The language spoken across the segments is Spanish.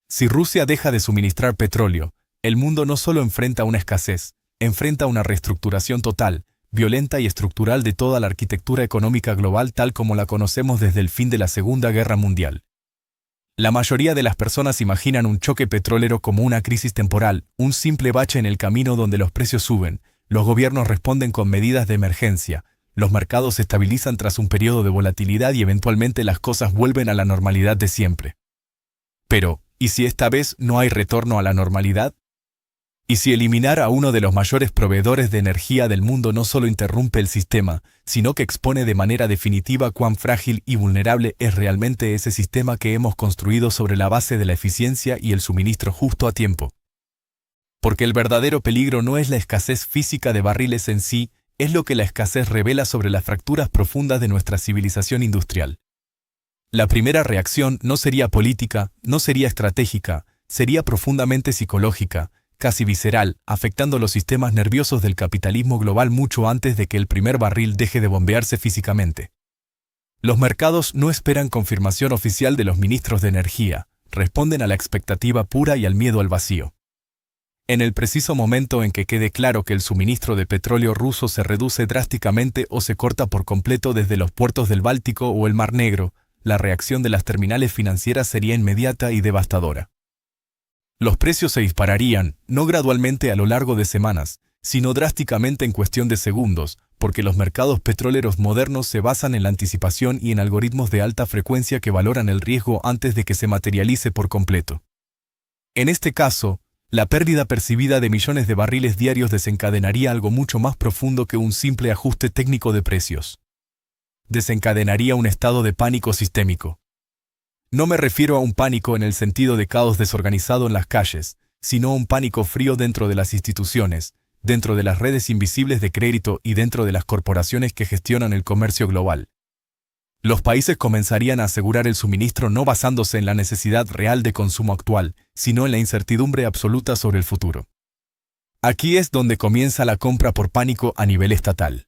Si Rusia deja de suministrar petróleo, el mundo no solo enfrenta una escasez, enfrenta una reestructuración total, violenta y estructural de toda la arquitectura económica global tal como la conocemos desde el fin de la Segunda Guerra Mundial. La mayoría de las personas imaginan un choque petrolero como una crisis temporal, un simple bache en el camino donde los precios suben, los gobiernos responden con medidas de emergencia, los mercados se estabilizan tras un periodo de volatilidad y eventualmente las cosas vuelven a la normalidad de siempre. Pero, ¿y si esta vez no hay retorno a la normalidad? ¿Y si eliminar a uno de los mayores proveedores de energía del mundo no solo interrumpe el sistema, sino que expone de manera definitiva cuán frágil y vulnerable es realmente ese sistema que hemos construido sobre la base de la eficiencia y el suministro justo a tiempo? Porque el verdadero peligro no es la escasez física de barriles en sí, es lo que la escasez revela sobre las fracturas profundas de nuestra civilización industrial. La primera reacción no sería política, no sería estratégica, sería profundamente psicológica, casi visceral, afectando los sistemas nerviosos del capitalismo global mucho antes de que el primer barril deje de bombearse físicamente. Los mercados no esperan confirmación oficial de los ministros de energía, responden a la expectativa pura y al miedo al vacío. En el preciso momento en que quede claro que el suministro de petróleo ruso se reduce drásticamente o se corta por completo desde los puertos del Báltico o el Mar Negro, la reacción de las terminales financieras sería inmediata y devastadora. Los precios se dispararían, no gradualmente a lo largo de semanas, sino drásticamente en cuestión de segundos, porque los mercados petroleros modernos se basan en la anticipación y en algoritmos de alta frecuencia que valoran el riesgo antes de que se materialice por completo. En este caso, la pérdida percibida de millones de barriles diarios desencadenaría algo mucho más profundo que un simple ajuste técnico de precios. Desencadenaría un estado de pánico sistémico. No me refiero a un pánico en el sentido de caos desorganizado en las calles, sino a un pánico frío dentro de las instituciones, dentro de las redes invisibles de crédito y dentro de las corporaciones que gestionan el comercio global. Los países comenzarían a asegurar el suministro no basándose en la necesidad real de consumo actual, sino en la incertidumbre absoluta sobre el futuro. Aquí es donde comienza la compra por pánico a nivel estatal.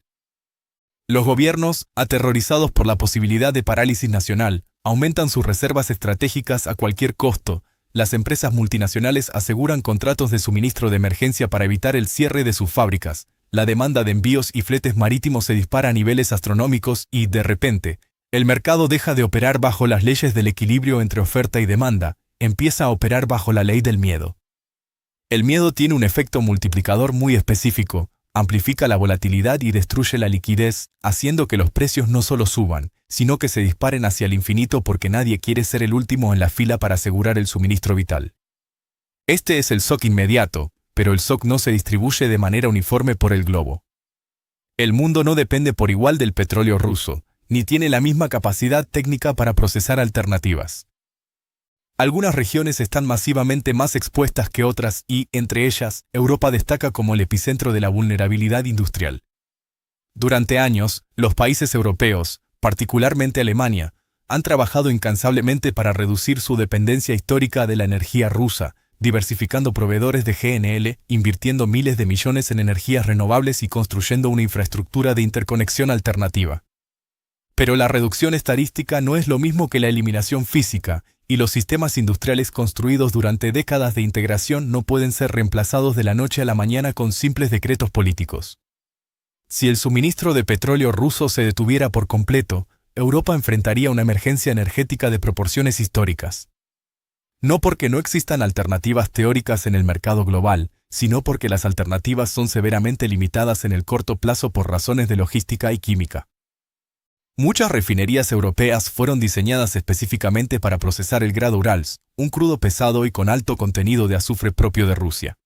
Los gobiernos, aterrorizados por la posibilidad de parálisis nacional, aumentan sus reservas estratégicas a cualquier costo. Las empresas multinacionales aseguran contratos de suministro de emergencia para evitar el cierre de sus fábricas. La demanda de envíos y fletes marítimos se dispara a niveles astronómicos y, de repente, el mercado deja de operar bajo las leyes del equilibrio entre oferta y demanda, empieza a operar bajo la ley del miedo. El miedo tiene un efecto multiplicador muy específico, amplifica la volatilidad y destruye la liquidez, haciendo que los precios no solo suban, sino que se disparen hacia el infinito porque nadie quiere ser el último en la fila para asegurar el suministro vital. Este es el shock inmediato, pero el shock no se distribuye de manera uniforme por el globo. El mundo no depende por igual del petróleo ruso, ni tiene la misma capacidad técnica para procesar alternativas. Algunas regiones están masivamente más expuestas que otras y, entre ellas, Europa destaca como el epicentro de la vulnerabilidad industrial. Durante años, los países europeos, particularmente Alemania, han trabajado incansablemente para reducir su dependencia histórica de la energía rusa, diversificando proveedores de GNL, invirtiendo miles de millones en energías renovables y construyendo una infraestructura de interconexión alternativa. Pero la reducción estadística no es lo mismo que la eliminación física, y los sistemas industriales construidos durante décadas de integración no pueden ser reemplazados de la noche a la mañana con simples decretos políticos. Si el suministro de petróleo ruso se detuviera por completo, Europa enfrentaría una emergencia energética de proporciones históricas. No porque no existan alternativas teóricas en el mercado global, sino porque las alternativas son severamente limitadas en el corto plazo por razones de logística y química. Muchas refinerías europeas fueron diseñadas específicamente para procesar el grado Urals, un crudo pesado y con alto contenido de azufre propio de Rusia.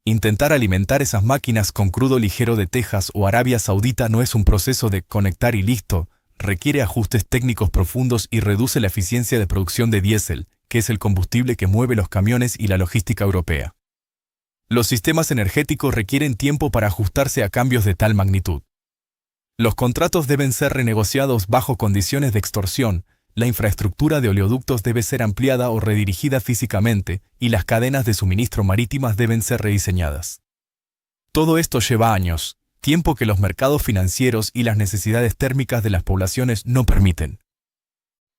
Intentar alimentar esas máquinas con crudo ligero de Texas o Arabia Saudita no es un proceso de conectar y listo, requiere ajustes técnicos profundos y reduce la eficiencia de producción de diésel, que es el combustible que mueve los camiones y la logística europea. Los sistemas energéticos requieren tiempo para ajustarse a cambios de tal magnitud. Los contratos deben ser renegociados bajo condiciones de extorsión, la infraestructura de oleoductos debe ser ampliada o redirigida físicamente, y las cadenas de suministro marítimas deben ser rediseñadas. Todo esto lleva años, tiempo que los mercados financieros y las necesidades térmicas de las poblaciones no permiten.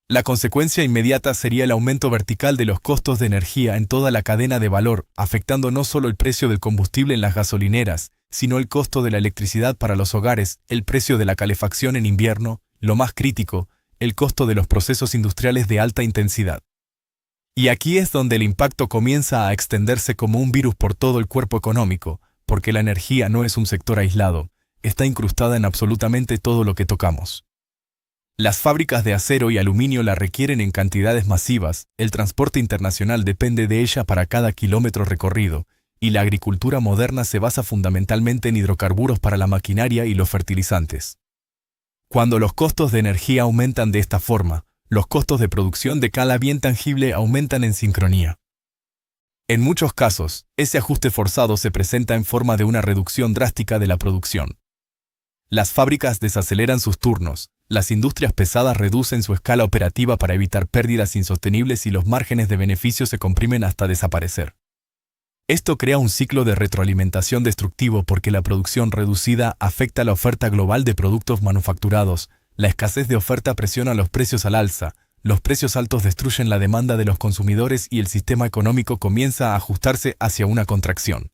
La consecuencia inmediata sería el aumento vertical de los costos de energía en toda la cadena de valor, afectando no solo el precio del combustible en las gasolineras, sino el costo de la electricidad para los hogares, el precio de la calefacción en invierno, lo más crítico, el costo de los procesos industriales de alta intensidad. Y aquí es donde el impacto comienza a extenderse como un virus por todo el cuerpo económico, porque la energía no es un sector aislado, está incrustada en absolutamente todo lo que tocamos. Las fábricas de acero y aluminio la requieren en cantidades masivas, el transporte internacional depende de ella para cada kilómetro recorrido, y la agricultura moderna se basa fundamentalmente en hidrocarburos para la maquinaria y los fertilizantes. Cuando los costos de energía aumentan de esta forma, los costos de producción de cada bien tangible aumentan en sincronía. En muchos casos, ese ajuste forzado se presenta en forma de una reducción drástica de la producción. Las fábricas desaceleran sus turnos, las industrias pesadas reducen su escala operativa para evitar pérdidas insostenibles y los márgenes de beneficio se comprimen hasta desaparecer. Esto crea un ciclo de retroalimentación destructivo porque la producción reducida afecta la oferta global de productos manufacturados, la escasez de oferta presiona los precios al alza, los precios altos destruyen la demanda de los consumidores y el sistema económico comienza a ajustarse hacia una contracción.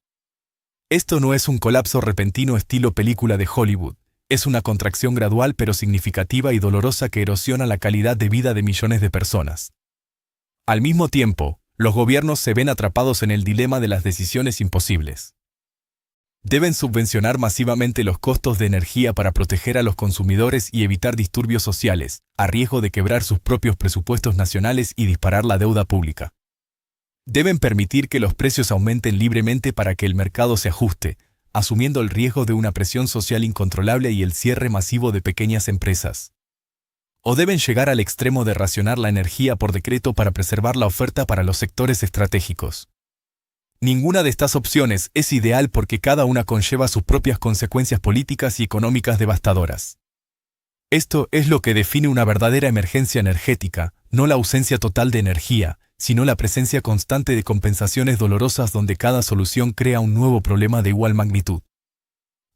Esto no es un colapso repentino estilo película de Hollywood. Es una contracción gradual pero significativa y dolorosa que erosiona la calidad de vida de millones de personas. Al mismo tiempo, los gobiernos se ven atrapados en el dilema de las decisiones imposibles. Deben subvencionar masivamente los costos de energía para proteger a los consumidores y evitar disturbios sociales, a riesgo de quebrar sus propios presupuestos nacionales y disparar la deuda pública. Deben permitir que los precios aumenten libremente para que el mercado se ajuste, asumiendo el riesgo de una presión social incontrolable y el cierre masivo de pequeñas empresas. O deben llegar al extremo de racionar la energía por decreto para preservar la oferta para los sectores estratégicos. Ninguna de estas opciones es ideal porque cada una conlleva sus propias consecuencias políticas y económicas devastadoras. Esto es lo que define una verdadera emergencia energética, no la ausencia total de energía, sino la presencia constante de compensaciones dolorosas donde cada solución crea un nuevo problema de igual magnitud.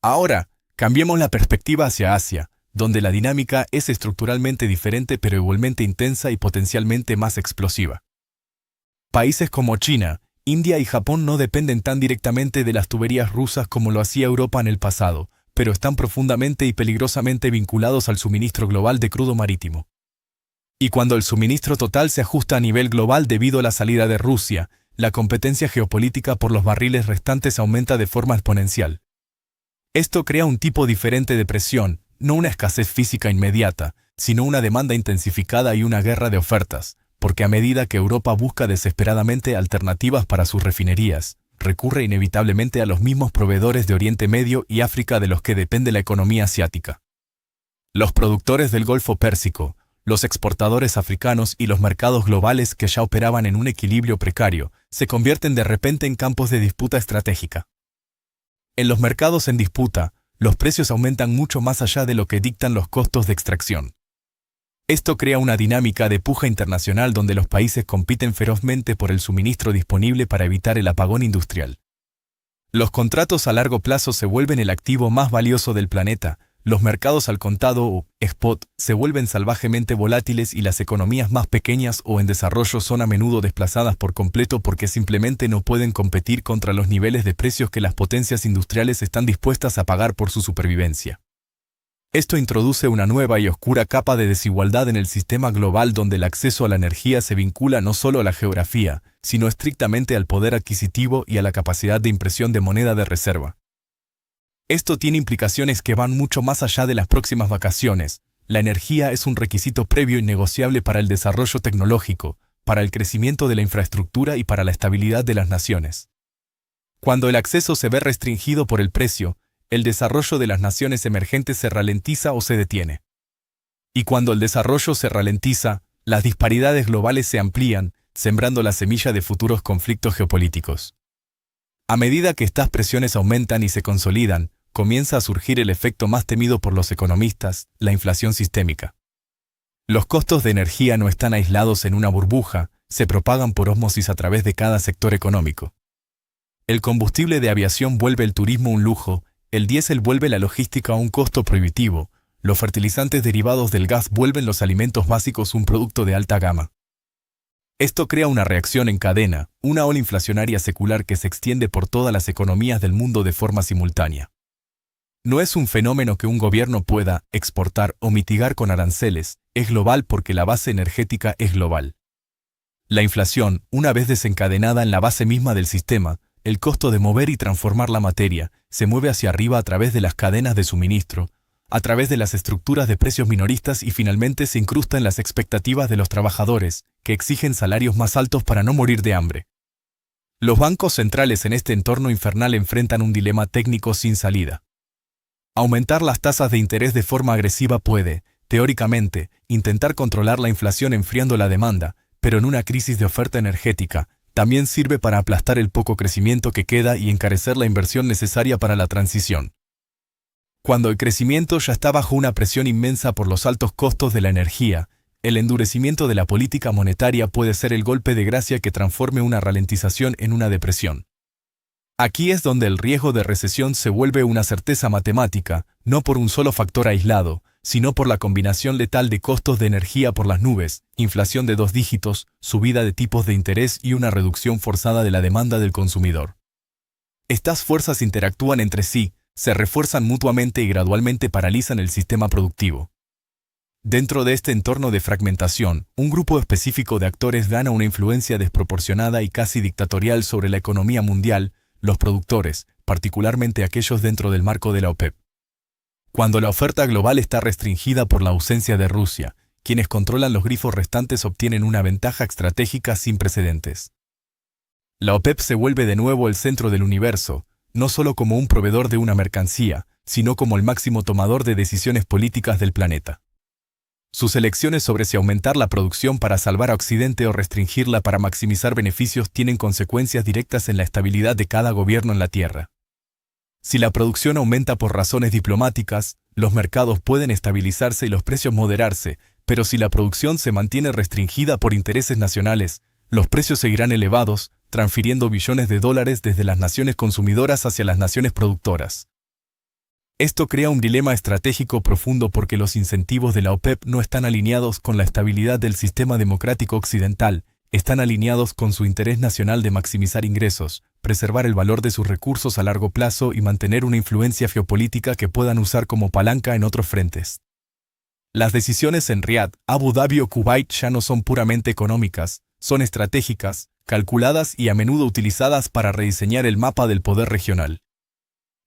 Ahora, cambiemos la perspectiva hacia Asia, donde la dinámica es estructuralmente diferente pero igualmente intensa y potencialmente más explosiva. Países como China, India y Japón no dependen tan directamente de las tuberías rusas como lo hacía Europa en el pasado, pero están profundamente y peligrosamente vinculados al suministro global de crudo marítimo. Y cuando el suministro total se ajusta a nivel global debido a la salida de Rusia, la competencia geopolítica por los barriles restantes aumenta de forma exponencial. Esto crea un tipo diferente de presión, no una escasez física inmediata, sino una demanda intensificada y una guerra de ofertas, porque a medida que Europa busca desesperadamente alternativas para sus refinerías, recurre inevitablemente a los mismos proveedores de Oriente Medio y África de los que depende la economía asiática. Los productores del Golfo Pérsico, los exportadores africanos y los mercados globales que ya operaban en un equilibrio precario, se convierten de repente en campos de disputa estratégica. En los mercados en disputa, los precios aumentan mucho más allá de lo que dictan los costos de extracción. Esto crea una dinámica de puja internacional donde los países compiten ferozmente por el suministro disponible para evitar el apagón industrial. Los contratos a largo plazo se vuelven el activo más valioso del planeta, los mercados al contado o spot se vuelven salvajemente volátiles y las economías más pequeñas o en desarrollo son a menudo desplazadas por completo porque simplemente no pueden competir contra los niveles de precios que las potencias industriales están dispuestas a pagar por su supervivencia. Esto introduce una nueva y oscura capa de desigualdad en el sistema global donde el acceso a la energía se vincula no solo a la geografía, sino estrictamente al poder adquisitivo y a la capacidad de impresión de moneda de reserva. Esto tiene implicaciones que van mucho más allá de las próximas vacaciones. La energía es un requisito previo y negociable para el desarrollo tecnológico, para el crecimiento de la infraestructura y para la estabilidad de las naciones. Cuando el acceso se ve restringido por el precio, el desarrollo de las naciones emergentes se ralentiza o se detiene. Y cuando el desarrollo se ralentiza, las disparidades globales se amplían, sembrando la semilla de futuros conflictos geopolíticos. A medida que estas presiones aumentan y se consolidan, comienza a surgir el efecto más temido por los economistas, la inflación sistémica. Los costos de energía no están aislados en una burbuja, se propagan por ósmosis a través de cada sector económico. El combustible de aviación vuelve el turismo un lujo, el diésel vuelve la logística a un costo prohibitivo, los fertilizantes derivados del gas vuelven los alimentos básicos un producto de alta gama. Esto crea una reacción en cadena, una ola inflacionaria secular que se extiende por todas las economías del mundo de forma simultánea. No es un fenómeno que un gobierno pueda exportar o mitigar con aranceles, es global porque la base energética es global. La inflación, una vez desencadenada en la base misma del sistema, el costo de mover y transformar la materia, se mueve hacia arriba a través de las cadenas de suministro, a través de las estructuras de precios minoristas y finalmente se incrusta en las expectativas de los trabajadores, que exigen salarios más altos para no morir de hambre. Los bancos centrales en este entorno infernal enfrentan un dilema técnico sin salida. Aumentar las tasas de interés de forma agresiva puede, teóricamente, intentar controlar la inflación enfriando la demanda, pero en una crisis de oferta energética, también sirve para aplastar el poco crecimiento que queda y encarecer la inversión necesaria para la transición. Cuando el crecimiento ya está bajo una presión inmensa por los altos costos de la energía, el endurecimiento de la política monetaria puede ser el golpe de gracia que transforme una ralentización en una depresión. Aquí es donde el riesgo de recesión se vuelve una certeza matemática, no por un solo factor aislado, sino por la combinación letal de costos de energía por las nubes, inflación de 2 dígitos, subida de tipos de interés y una reducción forzada de la demanda del consumidor. Estas fuerzas interactúan entre sí, se refuerzan mutuamente y gradualmente paralizan el sistema productivo. Dentro de este entorno de fragmentación, un grupo específico de actores gana una influencia desproporcionada y casi dictatorial sobre la economía mundial, los productores, particularmente aquellos dentro del marco de la OPEP. Cuando la oferta global está restringida por la ausencia de Rusia, quienes controlan los grifos restantes obtienen una ventaja estratégica sin precedentes. La OPEP se vuelve de nuevo el centro del universo, no solo como un proveedor de una mercancía, sino como el máximo tomador de decisiones políticas del planeta. Sus elecciones sobre si aumentar la producción para salvar a Occidente o restringirla para maximizar beneficios tienen consecuencias directas en la estabilidad de cada gobierno en la Tierra. Si la producción aumenta por razones diplomáticas, los mercados pueden estabilizarse y los precios moderarse, pero si la producción se mantiene restringida por intereses nacionales, los precios seguirán elevados, transfiriendo billones de dólares desde las naciones consumidoras hacia las naciones productoras. Esto crea un dilema estratégico profundo porque los incentivos de la OPEP no están alineados con la estabilidad del sistema democrático occidental, están alineados con su interés nacional de maximizar ingresos, preservar el valor de sus recursos a largo plazo y mantener una influencia geopolítica que puedan usar como palanca en otros frentes. Las decisiones en Riad, Abu Dhabi o Kuwait ya no son puramente económicas, son estratégicas, calculadas y a menudo utilizadas para rediseñar el mapa del poder regional.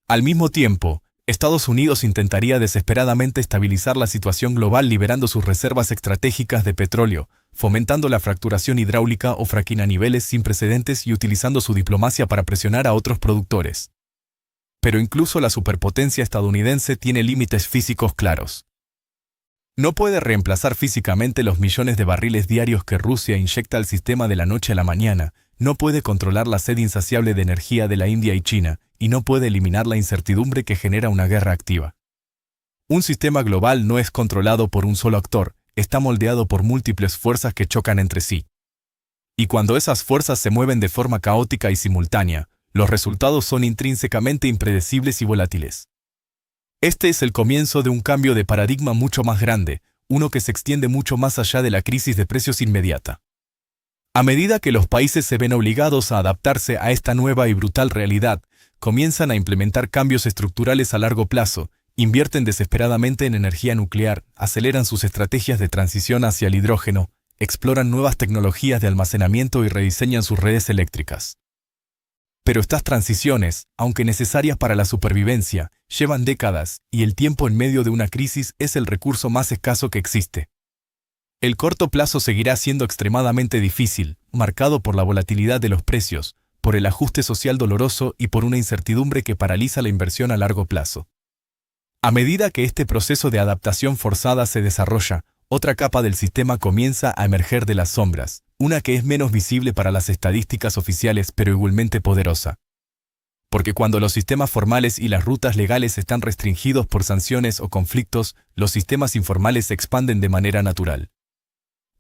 Al mismo tiempo, Estados Unidos intentaría desesperadamente estabilizar la situación global liberando sus reservas estratégicas de petróleo, fomentando la fracturación hidráulica o fracking a niveles sin precedentes y utilizando su diplomacia para presionar a otros productores. Pero incluso la superpotencia estadounidense tiene límites físicos claros. No puede reemplazar físicamente los millones de barriles diarios que Rusia inyecta al sistema de la noche a la mañana, no puede controlar la sed insaciable de energía de la India y China, y no puede eliminar la incertidumbre que genera una guerra activa. Un sistema global no es controlado por un solo actor, está moldeado por múltiples fuerzas que chocan entre sí. Y cuando esas fuerzas se mueven de forma caótica y simultánea, los resultados son intrínsecamente impredecibles y volátiles. Este es el comienzo de un cambio de paradigma mucho más grande, uno que se extiende mucho más allá de la crisis de precios inmediata. A medida que los países se ven obligados a adaptarse a esta nueva y brutal realidad, comienzan a implementar cambios estructurales a largo plazo, invierten desesperadamente en energía nuclear, aceleran sus estrategias de transición hacia el hidrógeno, exploran nuevas tecnologías de almacenamiento y rediseñan sus redes eléctricas. Pero estas transiciones, aunque necesarias para la supervivencia, llevan décadas, y el tiempo en medio de una crisis es el recurso más escaso que existe. El corto plazo seguirá siendo extremadamente difícil, marcado por la volatilidad de los precios, por el ajuste social doloroso y por una incertidumbre que paraliza la inversión a largo plazo. A medida que este proceso de adaptación forzada se desarrolla, otra capa del sistema comienza a emerger de las sombras, una que es menos visible para las estadísticas oficiales pero igualmente poderosa. Porque cuando los sistemas formales y las rutas legales están restringidos por sanciones o conflictos, los sistemas informales se expanden de manera natural.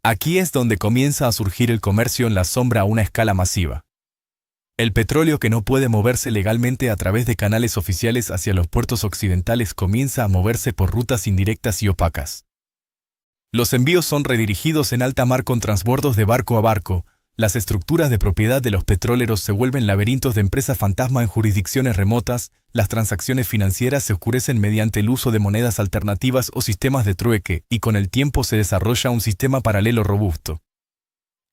Aquí es donde comienza a surgir el comercio en la sombra a una escala masiva. El petróleo que no puede moverse legalmente a través de canales oficiales hacia los puertos occidentales comienza a moverse por rutas indirectas y opacas. Los envíos son redirigidos en alta mar con transbordos de barco a barco. Las estructuras de propiedad de los petroleros se vuelven laberintos de empresas fantasma en jurisdicciones remotas, las transacciones financieras se oscurecen mediante el uso de monedas alternativas o sistemas de trueque, y con el tiempo se desarrolla un sistema paralelo robusto.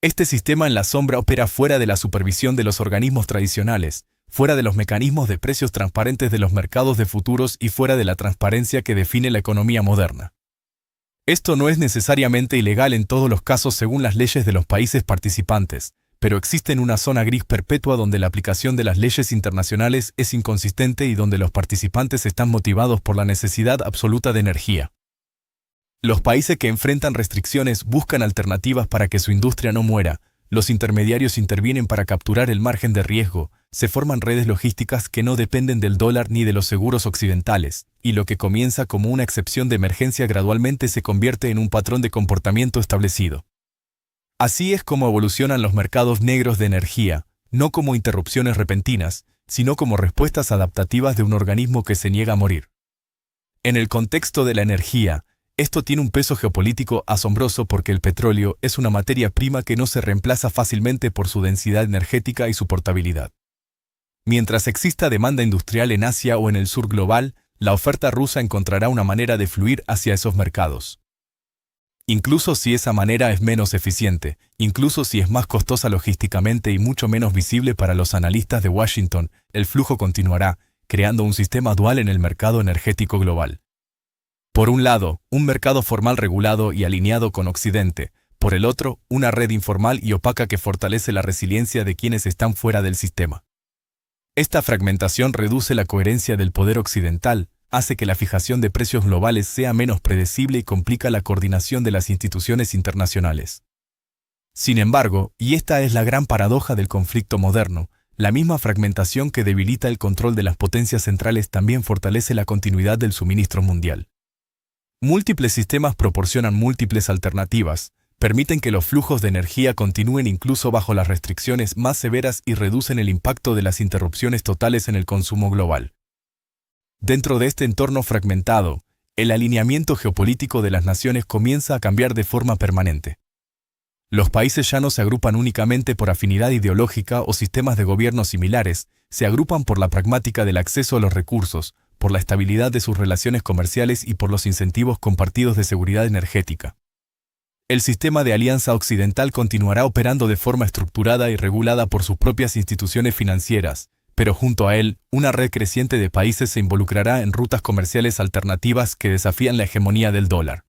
Este sistema en la sombra opera fuera de la supervisión de los organismos tradicionales, fuera de los mecanismos de precios transparentes de los mercados de futuros y fuera de la transparencia que define la economía moderna. Esto no es necesariamente ilegal en todos los casos según las leyes de los países participantes, pero existe una zona gris perpetua donde la aplicación de las leyes internacionales es inconsistente y donde los participantes están motivados por la necesidad absoluta de energía. Los países que enfrentan restricciones buscan alternativas para que su industria no muera, los intermediarios intervienen para capturar el margen de riesgo, se forman redes logísticas que no dependen del dólar ni de los seguros occidentales, y lo que comienza como una excepción de emergencia gradualmente se convierte en un patrón de comportamiento establecido. Así es como evolucionan los mercados negros de energía, no como interrupciones repentinas, sino como respuestas adaptativas de un organismo que se niega a morir. En el contexto de la energía, esto tiene un peso geopolítico asombroso porque el petróleo es una materia prima que no se reemplaza fácilmente por su densidad energética y su portabilidad. Mientras exista demanda industrial en Asia o en el sur global, la oferta rusa encontrará una manera de fluir hacia esos mercados. Incluso si esa manera es menos eficiente, incluso si es más costosa logísticamente y mucho menos visible para los analistas de Washington, el flujo continuará, creando un sistema dual en el mercado energético global. Por un lado, un mercado formal regulado y alineado con Occidente, por el otro, una red informal y opaca que fortalece la resiliencia de quienes están fuera del sistema. Esta fragmentación reduce la coherencia del poder occidental, hace que la fijación de precios globales sea menos predecible y complica la coordinación de las instituciones internacionales. Sin embargo, y esta es la gran paradoja del conflicto moderno, la misma fragmentación que debilita el control de las potencias centrales también fortalece la continuidad del suministro mundial. Múltiples sistemas proporcionan múltiples alternativas, permiten que los flujos de energía continúen incluso bajo las restricciones más severas y reducen el impacto de las interrupciones totales en el consumo global. Dentro de este entorno fragmentado, el alineamiento geopolítico de las naciones comienza a cambiar de forma permanente. Los países ya no se agrupan únicamente por afinidad ideológica o sistemas de gobierno similares, se agrupan por la pragmática del acceso a los recursos, por la estabilidad de sus relaciones comerciales y por los incentivos compartidos de seguridad energética. El sistema de alianza occidental continuará operando de forma estructurada y regulada por sus propias instituciones financieras, pero junto a él, una red creciente de países se involucrará en rutas comerciales alternativas que desafían la hegemonía del dólar.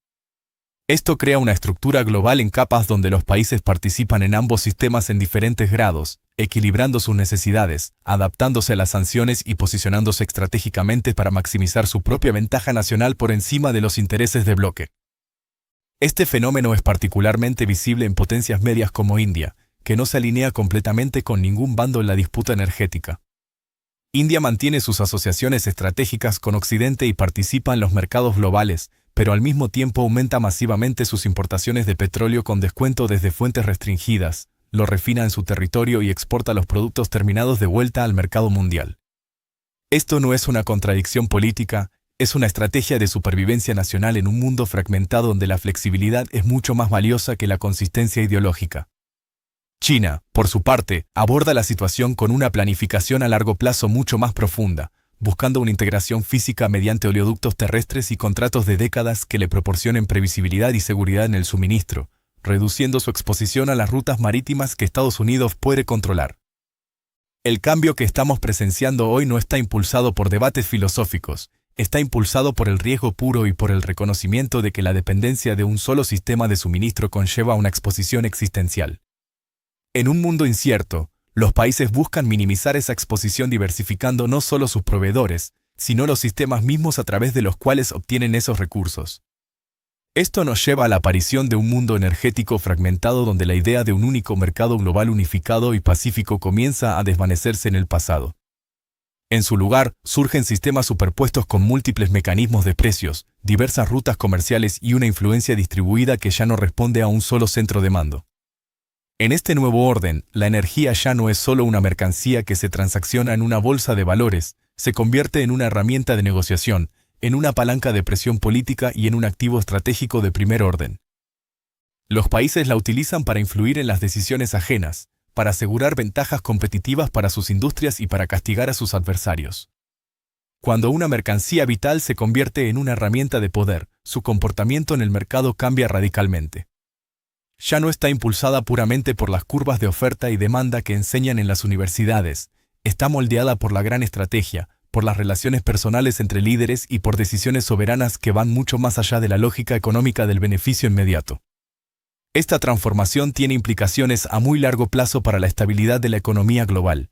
Esto crea una estructura global en capas donde los países participan en ambos sistemas en diferentes grados, equilibrando sus necesidades, adaptándose a las sanciones y posicionándose estratégicamente para maximizar su propia ventaja nacional por encima de los intereses de bloque. Este fenómeno es particularmente visible en potencias medias como India, que no se alinea completamente con ningún bando en la disputa energética. India mantiene sus asociaciones estratégicas con Occidente y participa en los mercados globales, pero al mismo tiempo aumenta masivamente sus importaciones de petróleo con descuento desde fuentes restringidas, lo refina en su territorio y exporta los productos terminados de vuelta al mercado mundial. Esto no es una contradicción política, es una estrategia de supervivencia nacional en un mundo fragmentado donde la flexibilidad es mucho más valiosa que la consistencia ideológica. China, por su parte, aborda la situación con una planificación a largo plazo mucho más profunda, buscando una integración física mediante oleoductos terrestres y contratos de décadas que le proporcionen previsibilidad y seguridad en el suministro, reduciendo su exposición a las rutas marítimas que Estados Unidos puede controlar. El cambio que estamos presenciando hoy no está impulsado por debates filosóficos, está impulsado por el riesgo puro y por el reconocimiento de que la dependencia de un solo sistema de suministro conlleva una exposición existencial. En un mundo incierto, los países buscan minimizar esa exposición diversificando no solo sus proveedores, sino los sistemas mismos a través de los cuales obtienen esos recursos. Esto nos lleva a la aparición de un mundo energético fragmentado donde la idea de un único mercado global unificado y pacífico comienza a desvanecerse en el pasado. En su lugar, surgen sistemas superpuestos con múltiples mecanismos de precios, diversas rutas comerciales y una influencia distribuida que ya no responde a un solo centro de mando. En este nuevo orden, la energía ya no es solo una mercancía que se transacciona en una bolsa de valores, se convierte en una herramienta de negociación, en una palanca de presión política y en un activo estratégico de primer orden. Los países la utilizan para influir en las decisiones ajenas, para asegurar ventajas competitivas para sus industrias y para castigar a sus adversarios. Cuando una mercancía vital se convierte en una herramienta de poder, su comportamiento en el mercado cambia radicalmente. Ya no está impulsada puramente por las curvas de oferta y demanda que enseñan en las universidades, está moldeada por la gran estrategia, por las relaciones personales entre líderes y por decisiones soberanas que van mucho más allá de la lógica económica del beneficio inmediato. Esta transformación tiene implicaciones a muy largo plazo para la estabilidad de la economía global.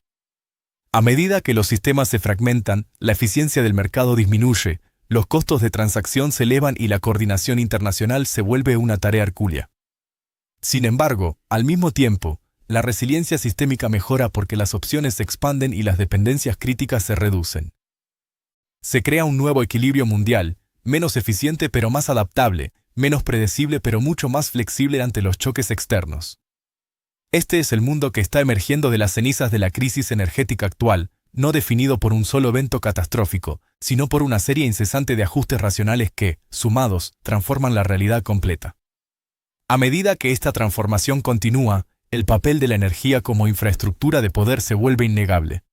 A medida que los sistemas se fragmentan, la eficiencia del mercado disminuye, los costos de transacción se elevan y la coordinación internacional se vuelve una tarea hercúlea. Sin embargo, al mismo tiempo, la resiliencia sistémica mejora porque las opciones se expanden y las dependencias críticas se reducen. Se crea un nuevo equilibrio mundial, menos eficiente pero más adaptable, menos predecible pero mucho más flexible ante los choques externos. Este es el mundo que está emergiendo de las cenizas de la crisis energética actual, no definido por un solo evento catastrófico, sino por una serie incesante de ajustes racionales que, sumados, transforman la realidad completa. A medida que esta transformación continúa, el papel de la energía como infraestructura de poder se vuelve innegable.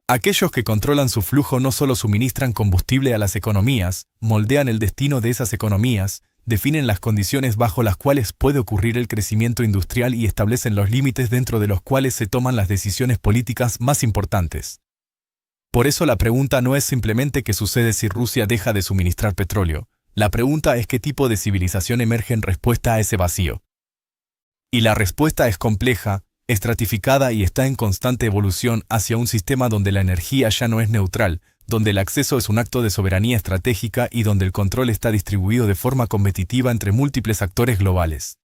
Aquellos que controlan su flujo no solo suministran combustible a las economías, moldean el destino de esas economías, definen las condiciones bajo las cuales puede ocurrir el crecimiento industrial y establecen los límites dentro de los cuales se toman las decisiones políticas más importantes. Por eso la pregunta no es simplemente qué sucede si Rusia deja de suministrar petróleo. La pregunta es qué tipo de civilización emerge en respuesta a ese vacío. Y la respuesta es compleja, estratificada y está en constante evolución hacia un sistema donde la energía ya no es neutral, donde el acceso es un acto de soberanía estratégica y donde el control está distribuido de forma competitiva entre múltiples actores globales.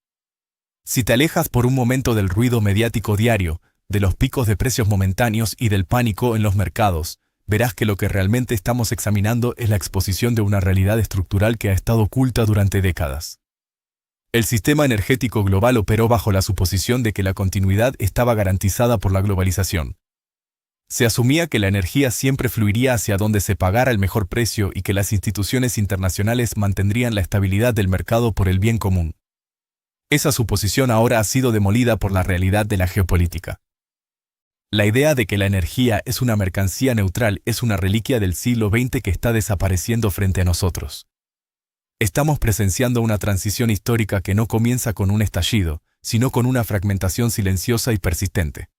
Si te alejas por un momento del ruido mediático diario, de los picos de precios momentáneos y del pánico en los mercados, verás que lo que realmente estamos examinando es la exposición de una realidad estructural que ha estado oculta durante décadas. El sistema energético global operó bajo la suposición de que la continuidad estaba garantizada por la globalización. Se asumía que la energía siempre fluiría hacia donde se pagara el mejor precio y que las instituciones internacionales mantendrían la estabilidad del mercado por el bien común. Esa suposición ahora ha sido demolida por la realidad de la geopolítica. La idea de que la energía es una mercancía neutral es una reliquia del siglo XX que está desapareciendo frente a nosotros. Estamos presenciando una transición histórica que no comienza con un estallido, sino con una fragmentación silenciosa y persistente.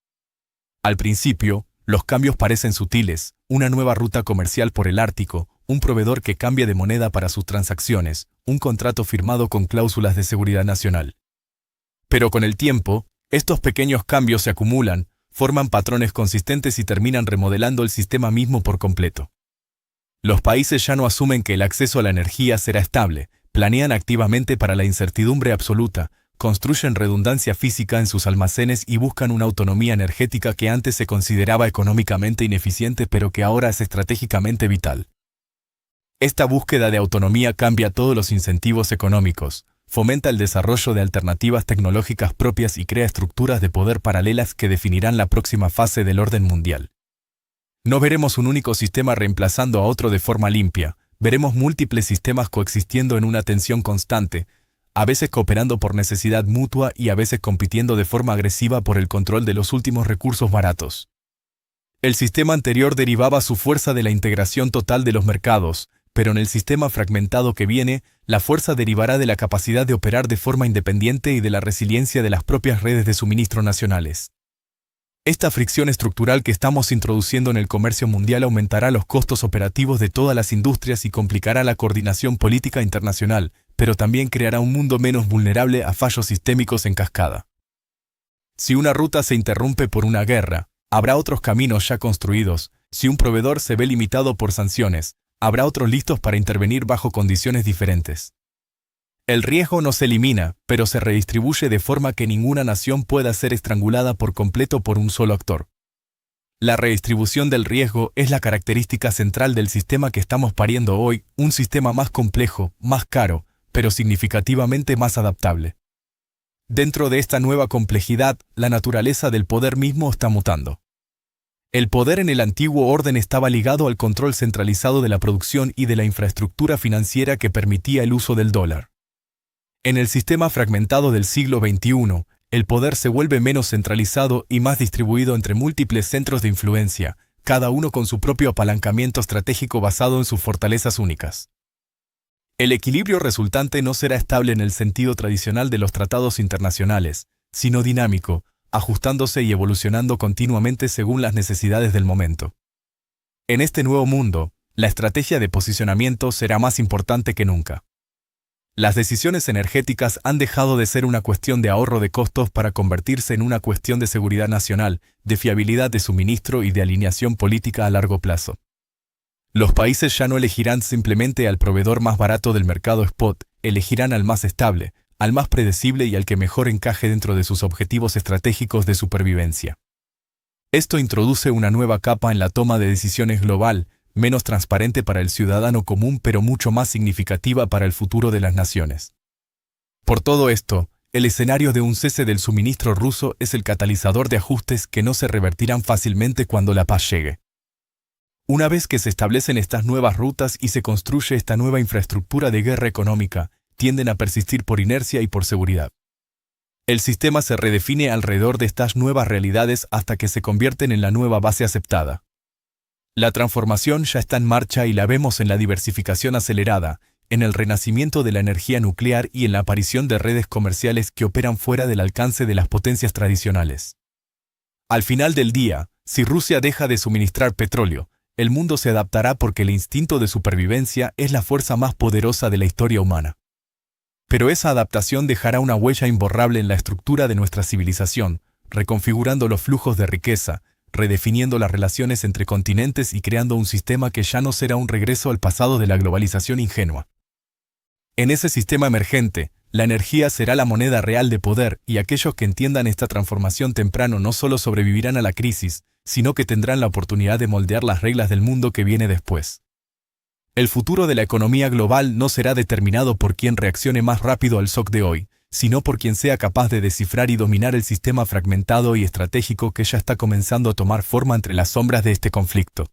Al principio, los cambios parecen sutiles, una nueva ruta comercial por el Ártico, un proveedor que cambia de moneda para sus transacciones, un contrato firmado con cláusulas de seguridad nacional. Pero con el tiempo, estos pequeños cambios se acumulan, forman patrones consistentes y terminan remodelando el sistema mismo por completo. Los países ya no asumen que el acceso a la energía será estable, planean activamente para la incertidumbre absoluta, construyen redundancia física en sus almacenes y buscan una autonomía energética que antes se consideraba económicamente ineficiente pero que ahora es estratégicamente vital. Esta búsqueda de autonomía cambia todos los incentivos económicos, fomenta el desarrollo de alternativas tecnológicas propias y crea estructuras de poder paralelas que definirán la próxima fase del orden mundial. No veremos un único sistema reemplazando a otro de forma limpia, veremos múltiples sistemas coexistiendo en una tensión constante, a veces cooperando por necesidad mutua y a veces compitiendo de forma agresiva por el control de los últimos recursos baratos. El sistema anterior derivaba su fuerza de la integración total de los mercados, pero en el sistema fragmentado que viene, la fuerza derivará de la capacidad de operar de forma independiente y de la resiliencia de las propias redes de suministro nacionales. Esta fricción estructural que estamos introduciendo en el comercio mundial aumentará los costos operativos de todas las industrias y complicará la coordinación política internacional, pero también creará un mundo menos vulnerable a fallos sistémicos en cascada. Si una ruta se interrumpe por una guerra, habrá otros caminos ya construidos. Si un proveedor se ve limitado por sanciones, habrá otros listos para intervenir bajo condiciones diferentes. El riesgo no se elimina, pero se redistribuye de forma que ninguna nación pueda ser estrangulada por completo por un solo actor. La redistribución del riesgo es la característica central del sistema que estamos pariendo hoy, un sistema más complejo, más caro, pero significativamente más adaptable. Dentro de esta nueva complejidad, la naturaleza del poder mismo está mutando. El poder en el antiguo orden estaba ligado al control centralizado de la producción y de la infraestructura financiera que permitía el uso del dólar. En el sistema fragmentado del siglo XXI, el poder se vuelve menos centralizado y más distribuido entre múltiples centros de influencia, cada uno con su propio apalancamiento estratégico basado en sus fortalezas únicas. El equilibrio resultante no será estable en el sentido tradicional de los tratados internacionales, sino dinámico, ajustándose y evolucionando continuamente según las necesidades del momento. En este nuevo mundo, la estrategia de posicionamiento será más importante que nunca. Las decisiones energéticas han dejado de ser una cuestión de ahorro de costos para convertirse en una cuestión de seguridad nacional, de fiabilidad de suministro y de alineación política a largo plazo. Los países ya no elegirán simplemente al proveedor más barato del mercado spot, elegirán al más estable, al más predecible y al que mejor encaje dentro de sus objetivos estratégicos de supervivencia. Esto introduce una nueva capa en la toma de decisiones global, menos transparente para el ciudadano común pero mucho más significativa para el futuro de las naciones. Por todo esto, el escenario de un cese del suministro ruso es el catalizador de ajustes que no se revertirán fácilmente cuando la paz llegue. Una vez que se establecen estas nuevas rutas y se construye esta nueva infraestructura de guerra económica, tienden a persistir por inercia y por seguridad. El sistema se redefine alrededor de estas nuevas realidades hasta que se convierten en la nueva base aceptada. La transformación ya está en marcha y la vemos en la diversificación acelerada, en el renacimiento de la energía nuclear y en la aparición de redes comerciales que operan fuera del alcance de las potencias tradicionales. Al final del día, si Rusia deja de suministrar petróleo, el mundo se adaptará porque el instinto de supervivencia es la fuerza más poderosa de la historia humana. Pero esa adaptación dejará una huella imborrable en la estructura de nuestra civilización, reconfigurando los flujos de riqueza, redefiniendo las relaciones entre continentes y creando un sistema que ya no será un regreso al pasado de la globalización ingenua. En ese sistema emergente, la energía será la moneda real de poder y aquellos que entiendan esta transformación temprano no solo sobrevivirán a la crisis, sino que tendrán la oportunidad de moldear las reglas del mundo que viene después. El futuro de la economía global no será determinado por quien reaccione más rápido al shock de hoy, sino por quien sea capaz de descifrar y dominar el sistema fragmentado y estratégico que ya está comenzando a tomar forma entre las sombras de este conflicto.